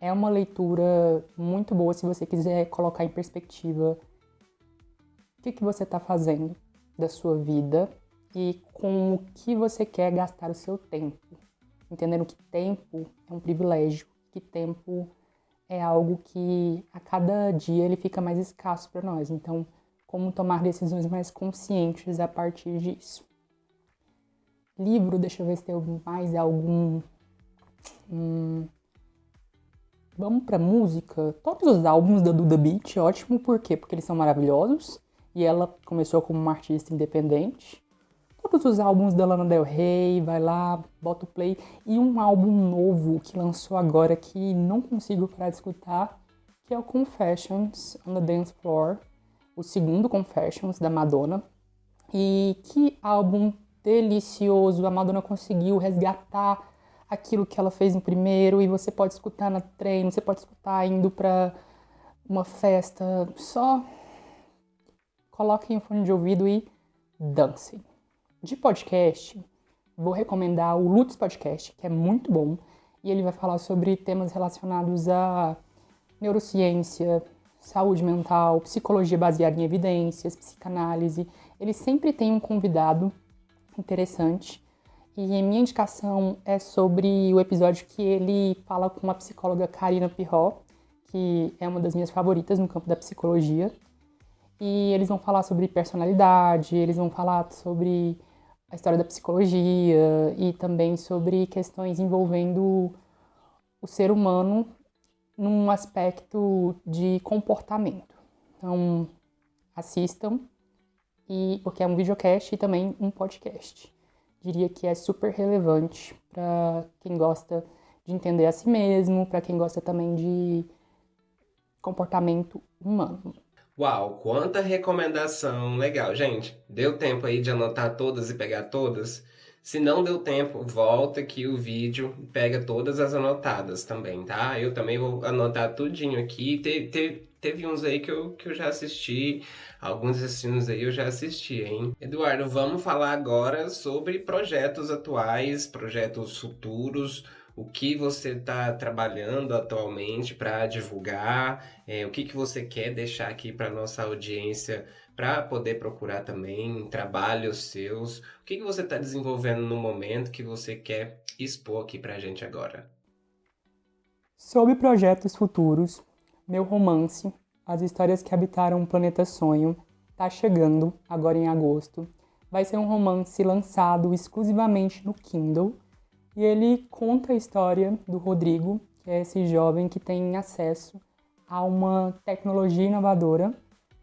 Speaker 2: é uma leitura muito boa se você quiser colocar em perspectiva o que você está fazendo da sua vida e com o que você quer gastar o seu tempo. Entendendo que tempo é um privilégio, que tempo é algo que a cada dia ele fica mais escasso para nós. Então, como tomar decisões mais conscientes a partir disso. Livro, deixa eu ver se tem mais algum. Vamos pra música. Todos os álbuns da Duda Beat, ótimo, por quê? Porque eles são maravilhosos. E ela começou como uma artista independente. Todos os álbuns da Lana Del Rey, vai lá, bota o play. E um álbum novo que lançou agora que não consigo parar de escutar, que é o Confessions on the Dance Floor. O segundo Confessions, da Madonna. E que álbum delicioso! A Madonna conseguiu resgatar aquilo que ela fez no primeiro e você pode escutar no treino, você pode escutar indo pra uma festa. Só coloquem o fone de ouvido e dancem. De podcast, vou recomendar o Lutz Podcast, que é muito bom. E ele vai falar sobre temas relacionados a neurociência, saúde mental, psicologia baseada em evidências, psicanálise. Ele sempre tem um convidado interessante. E a minha indicação é sobre o episódio que ele fala com a psicóloga Karina Pirró, que é uma das minhas favoritas no campo da psicologia. E eles vão falar sobre personalidade, eles vão falar sobre a história da psicologia e também sobre questões envolvendo o ser humano num aspecto de comportamento. Então, assistam, porque é um videocast e também um podcast. Diria que é super relevante para quem gosta de entender a si mesmo, para quem gosta também de comportamento humano.
Speaker 1: Uau, quanta recomendação legal. Gente, deu tempo aí de anotar todas e pegar todas? Se não deu tempo, volta aqui o vídeo e pega todas as anotadas também, tá? Eu também vou anotar tudinho aqui. Teve uns aí que eu já assisti, alguns desses filmes aí eu já assisti, hein? Eduardo, vamos falar agora sobre projetos atuais, projetos futuros, o que você está trabalhando atualmente para divulgar, o que que você quer deixar aqui para nossa audiência para poder procurar também trabalhos seus. O que que você está desenvolvendo no momento que você quer expor aqui para a gente agora?
Speaker 2: Sobre projetos futuros, meu romance, As Histórias que Habitaram o Planeta Sonho, está chegando agora em agosto. Vai ser um romance lançado exclusivamente no Kindle e ele conta a história do Rodrigo, que é esse jovem que tem acesso a uma tecnologia inovadora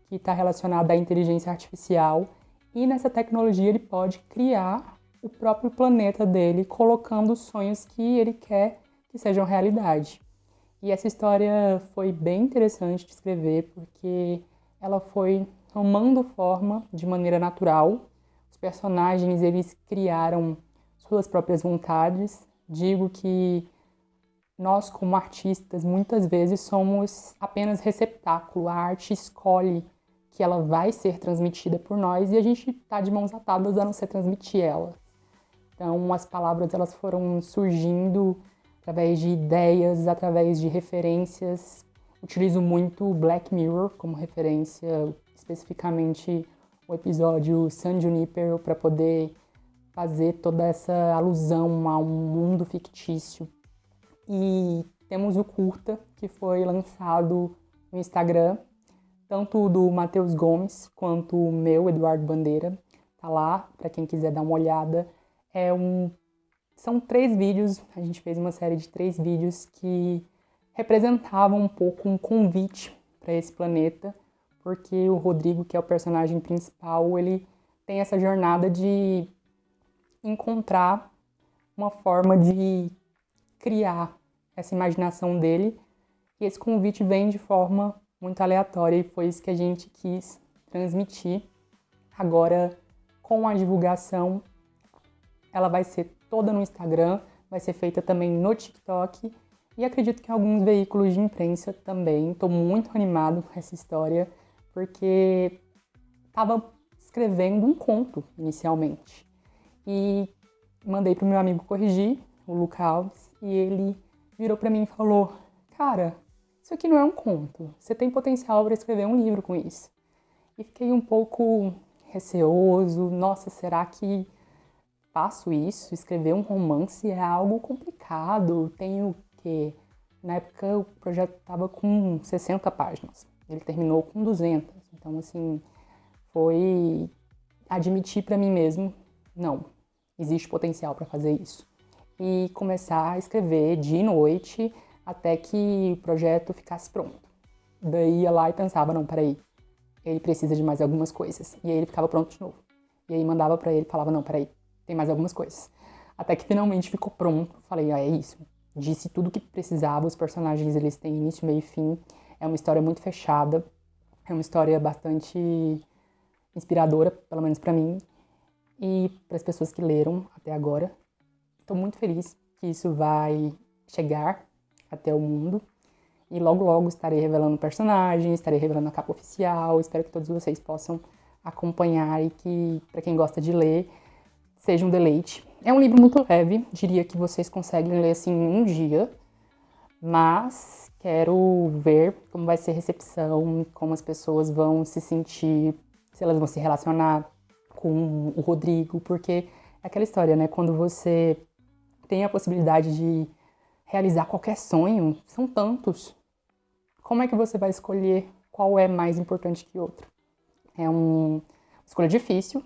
Speaker 2: que está relacionada à inteligência artificial e nessa tecnologia ele pode criar o próprio planeta dele, colocando os sonhos que ele quer que sejam realidade. E essa história foi bem interessante de escrever porque ela foi tomando forma de maneira natural. Os personagens, eles criaram suas próprias vontades. Digo que nós, como artistas, muitas vezes somos apenas receptáculo. A arte escolhe que ela vai ser transmitida por nós e a gente está de mãos atadas a não ser transmitir ela. Então, as palavras elas foram surgindo através de ideias, através de referências. Utilizo muito Black Mirror como referência, especificamente o episódio San Junipero, para poder fazer toda essa alusão a um mundo fictício. E temos o curta, que foi lançado no Instagram, tanto do Matheus Gomes quanto o meu, Eduardo Bandeira. Tá lá, para quem quiser dar uma olhada. São 3 vídeos, a gente fez uma série de 3 vídeos que representavam um pouco um convite para esse planeta, porque o Rodrigo, que é o personagem principal, ele tem essa jornada de encontrar uma forma de criar essa imaginação dele, e esse convite vem de forma muito aleatória e foi isso que a gente quis transmitir. Agora, com a divulgação, ela vai ser toda no Instagram, vai ser feita também no TikTok e acredito que em alguns veículos de imprensa também. Estou muito animado com essa história porque estava escrevendo um conto inicialmente e mandei para o meu amigo corrigir, o Luca Alves, e ele virou para mim e falou: "Cara, isso aqui não é um conto, você tem potencial para escrever um livro com isso." E fiquei um pouco receoso, nossa, será que faço isso? Escrever um romance é algo complicado. Tenho que... Na época o projeto estava com 60 páginas. Ele terminou com 200. Então, assim, foi admitir para mim mesmo, não, existe potencial para fazer isso. E começar a escrever dia e noite até que o projeto ficasse pronto. Daí ia lá e pensava, não, peraí, ele precisa de mais algumas coisas. E aí ele ficava pronto de novo. E aí mandava para ele e falava, não, peraí, tem mais algumas coisas. Até que finalmente ficou pronto. Falei, é isso. Disse tudo o que precisava. Os personagens, eles têm início, meio e fim. É uma história muito fechada. É uma história bastante inspiradora, pelo menos para mim, e para as pessoas que leram até agora. Estou muito feliz que isso vai chegar até o mundo. E logo, logo estarei revelando personagens, estarei revelando a capa oficial. Espero que todos vocês possam acompanhar e que, para quem gosta de ler, seja um deleite. É um livro muito leve, diria que vocês conseguem ler assim em um dia, mas quero ver como vai ser a recepção, como as pessoas vão se sentir, se elas vão se relacionar com o Rodrigo, porque é aquela história, né? Quando você tem a possibilidade de realizar qualquer sonho, são tantos. Como é que você vai escolher qual é mais importante que outro? É uma escolha difícil,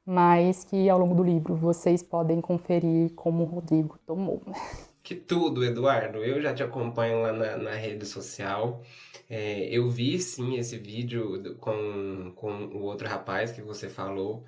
Speaker 2: mas que ao longo do livro vocês podem conferir como o Rodrigo tomou.
Speaker 1: Que tudo, Eduardo. Eu já te acompanho lá na rede social. Eu vi sim esse vídeo com o outro rapaz que você falou,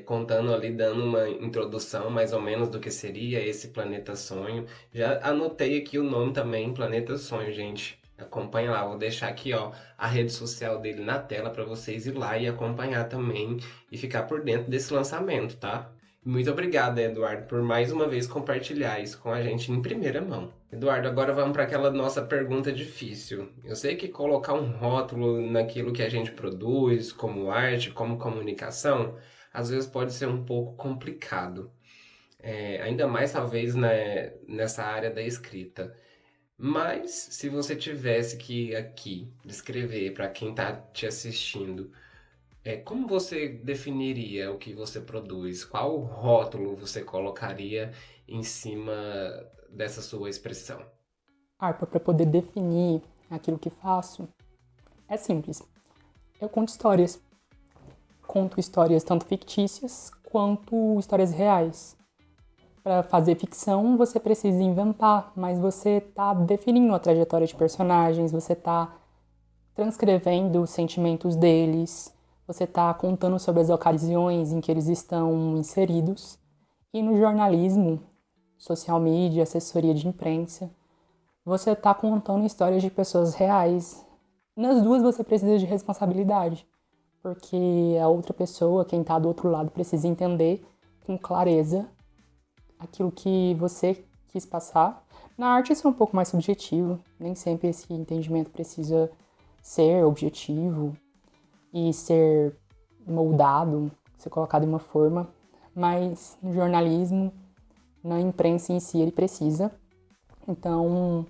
Speaker 1: contando ali, dando uma introdução mais ou menos do que seria esse Planeta Sonho. Já anotei aqui o nome também, Planeta Sonho, gente. Acompanha lá, vou deixar aqui ó, a rede social dele na tela para vocês ir lá e acompanhar também e ficar por dentro desse lançamento, tá? Muito obrigado, Eduardo, por mais uma vez compartilhar isso com a gente em primeira mão. Eduardo, agora vamos para aquela nossa pergunta difícil. Eu sei que colocar um rótulo naquilo que a gente produz, como arte, como comunicação, às vezes pode ser um pouco complicado. Ainda mais talvez né, nessa área da escrita. Mas se você tivesse que aqui descrever para quem está te assistindo, como você definiria o que você produz? Qual rótulo você colocaria em cima dessa sua expressão?
Speaker 2: Harpa, para poder definir aquilo que faço, é simples. Eu conto histórias. Conto histórias tanto fictícias quanto histórias reais. Para fazer ficção, você precisa inventar, mas você está definindo a trajetória de personagens, você está transcrevendo os sentimentos deles, você está contando sobre as ocasiões em que eles estão inseridos. E no jornalismo, social media, assessoria de imprensa, você está contando histórias de pessoas reais. Nas duas você precisa de responsabilidade, porque a outra pessoa, quem está do outro lado, precisa entender com clareza aquilo que você quis passar. Na arte isso é um pouco mais subjetivo, nem sempre esse entendimento precisa ser objetivo e ser moldado, ser colocado em uma forma, mas no jornalismo, na imprensa em si, ele precisa. Então,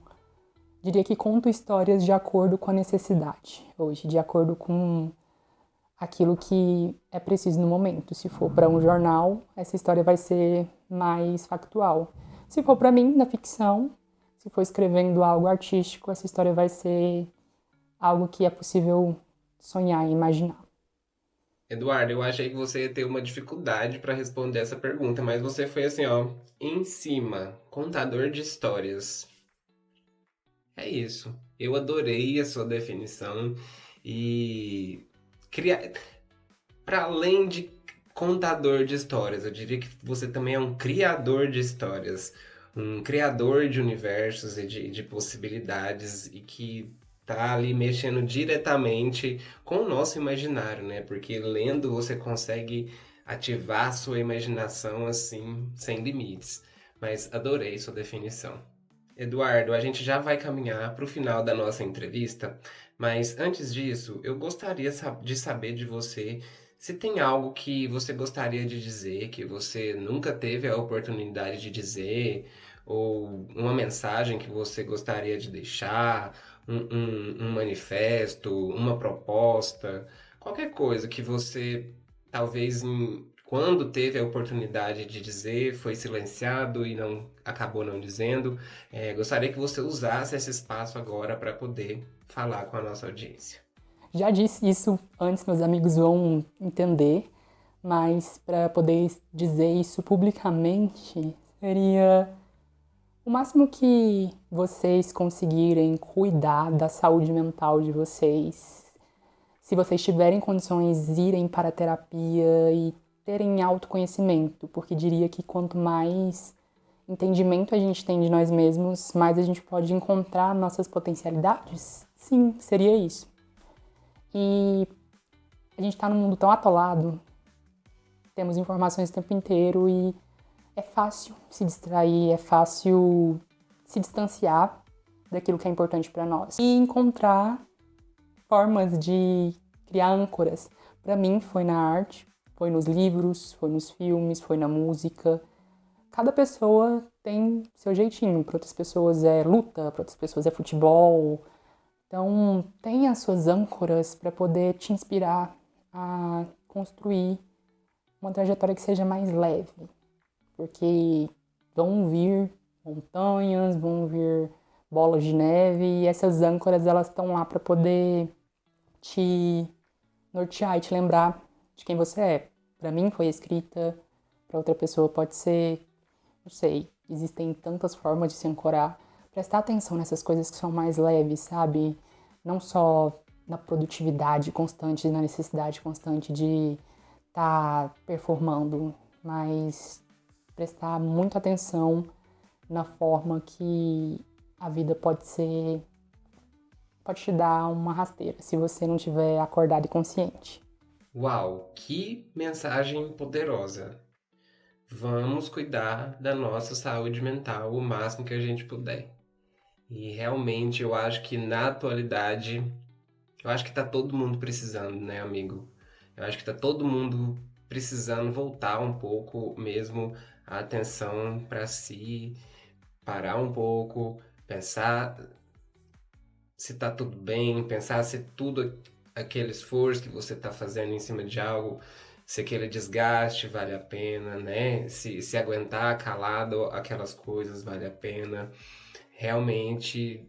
Speaker 2: diria que conto histórias de acordo com a necessidade hoje, de acordo com aquilo que é preciso no momento. Se for para um jornal, essa história vai ser mais factual. Se for para mim, na ficção, se for escrevendo algo artístico, essa história vai ser algo que é possível sonhar e imaginar.
Speaker 1: Eduardo, eu achei que você ia ter uma dificuldade para responder essa pergunta, mas você foi assim, ó, em cima, contador de histórias. É isso. Eu adorei a sua definição e para além de contador de histórias, eu diria que você também é um criador de histórias, um criador de universos e de possibilidades e que tá ali mexendo diretamente com o nosso imaginário, né? Porque lendo você consegue ativar a sua imaginação assim, sem limites. Mas adorei sua definição. Eduardo, a gente já vai caminhar para o final da nossa entrevista, mas antes disso, eu gostaria de saber de você se tem algo que você gostaria de dizer, que você nunca teve a oportunidade de dizer, ou uma mensagem que você gostaria de deixar, um manifesto, uma proposta, qualquer coisa que você talvez quando teve a oportunidade de dizer, foi silenciado e não acabou não dizendo. Gostaria que você usasse esse espaço agora para poder falar com a nossa audiência.
Speaker 2: Já disse isso antes, meus amigos vão entender, mas para poder dizer isso publicamente seria o máximo que vocês conseguirem cuidar da saúde mental de vocês. Se vocês tiverem condições, irem para a terapia e terem autoconhecimento, porque diria que quanto mais entendimento a gente tem de nós mesmos, mais a gente pode encontrar nossas potencialidades. Sim, seria isso. E a gente tá num mundo tão atolado, temos informações o tempo inteiro e é fácil se distrair, é fácil se distanciar daquilo que é importante para nós. E encontrar formas de criar âncoras. Para mim foi na arte, foi nos livros, foi nos filmes, foi na música. Cada pessoa tem seu jeitinho. Para outras pessoas é luta, para outras pessoas é futebol. Então, tem as suas âncoras para poder te inspirar a construir uma trajetória que seja mais leve. Porque vão vir montanhas, vão vir bolas de neve e essas âncoras elas estão lá para poder te nortear e te lembrar de quem você é. Para mim foi escrita, para outra pessoa pode ser, não sei, existem tantas formas de se ancorar. Prestar atenção nessas coisas que são mais leves, sabe? Não só na produtividade constante, na necessidade constante de estar performando, mas prestar muita atenção na forma que a vida pode te dar uma rasteira se você não tiver acordado e consciente.
Speaker 1: Uau, que mensagem poderosa! Vamos cuidar da nossa saúde mental o máximo que a gente puder. E realmente eu acho que na atualidade, eu acho que tá todo mundo precisando, né, amigo? Eu acho que tá todo mundo precisando voltar um pouco mesmo a atenção para si, parar um pouco, pensar se tá tudo bem, pensar se tudo aquele esforço que você tá fazendo em cima de algo, se aquele desgaste vale a pena, né? Se aguentar calado aquelas coisas vale a pena. Realmente,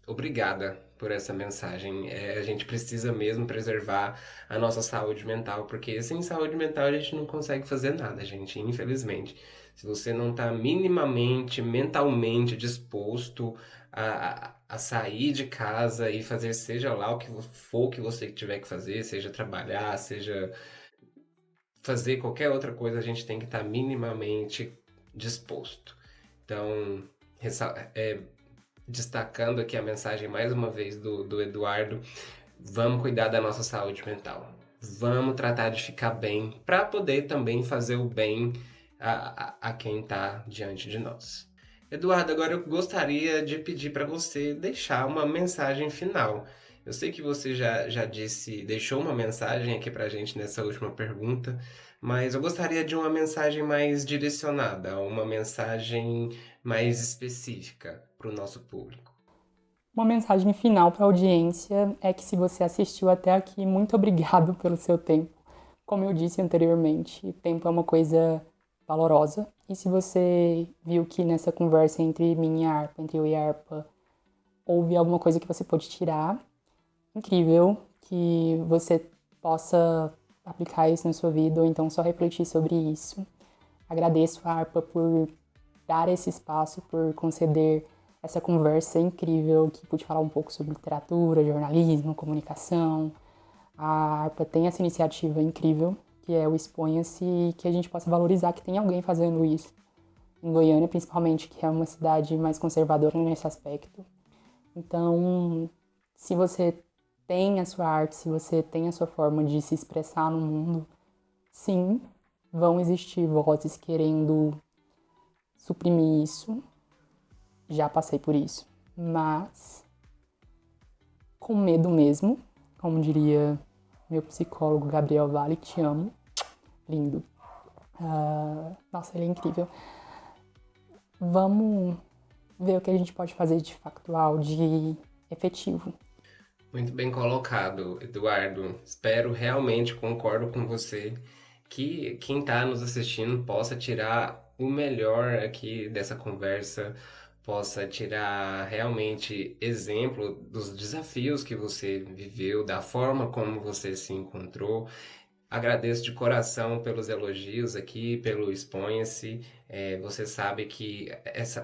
Speaker 1: obrigada por essa mensagem. A gente precisa mesmo preservar a nossa saúde mental, porque sem saúde mental a gente não consegue fazer nada, gente, infelizmente. Se você não está minimamente, mentalmente disposto a sair de casa e fazer seja lá o que for que você tiver que fazer, seja trabalhar, seja fazer qualquer outra coisa, a gente tem que estar minimamente disposto. Então, destacando aqui a mensagem mais uma vez do Eduardo, vamos cuidar da nossa saúde mental. Vamos tratar de ficar bem para poder também fazer o bem a quem está diante de nós. Eduardo, agora eu gostaria de pedir para você deixar uma mensagem final. Eu sei que você já deixou uma mensagem aqui para a gente nessa última pergunta, mas eu gostaria de uma mensagem mais direcionada, uma mensagem mais específica para o nosso público.
Speaker 2: Uma mensagem final para a audiência é que se você assistiu até aqui, muito obrigado pelo seu tempo. Como eu disse anteriormente, tempo é uma coisa valorosa. E se você viu que nessa conversa entre mim e a Arpa, entre eu e a Arpa, houve alguma coisa que você pôde tirar, incrível que você possa aplicar isso na sua vida ou então só refletir sobre isso. Agradeço a Arpa por dar esse espaço, por conceder essa conversa incrível que pude falar um pouco sobre literatura, jornalismo, comunicação. A Arpa tem essa iniciativa incrível que é o Exponha-se e que a gente possa valorizar que tem alguém fazendo isso. Em Goiânia, principalmente, que é uma cidade mais conservadora nesse aspecto. Então, se você tem a sua arte, se você tem a sua forma de se expressar no mundo, sim, vão existir vozes querendo suprimir isso. Já passei por isso, mas com medo mesmo, como diria meu psicólogo Gabriel Vale, te amo, lindo. Nossa, ele é incrível. Vamos ver o que a gente pode fazer de factual, de efetivo.
Speaker 1: Muito bem colocado, Eduardo. Espero realmente, concordo com você, que quem está nos assistindo possa tirar o melhor aqui dessa conversa, possa tirar realmente exemplo dos desafios que você viveu, da forma como você se encontrou. Agradeço de coração pelos elogios aqui, pelo Exponha-se. Você sabe que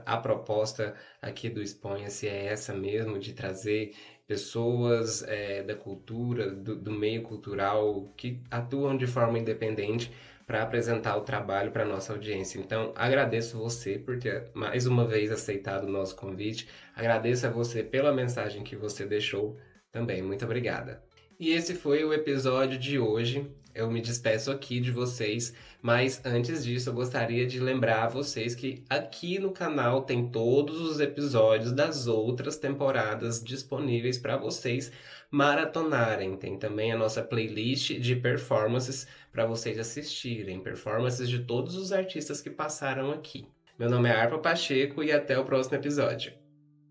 Speaker 1: a proposta aqui do Exponha-se é essa mesmo, de trazer pessoas da cultura, do meio cultural, que atuam de forma independente para apresentar o trabalho para a nossa audiência. Então, agradeço você por ter mais uma vez aceitado o nosso convite. Agradeço a você pela mensagem que você deixou também. Muito obrigada. E esse foi o episódio de hoje. Eu me despeço aqui de vocês, mas antes disso eu gostaria de lembrar a vocês que aqui no canal tem todos os episódios das outras temporadas disponíveis para vocês maratonarem. Tem também a nossa playlist de performances para vocês assistirem, performances de todos os artistas que passaram aqui. Meu nome é Arpa Pacheco e até o próximo episódio.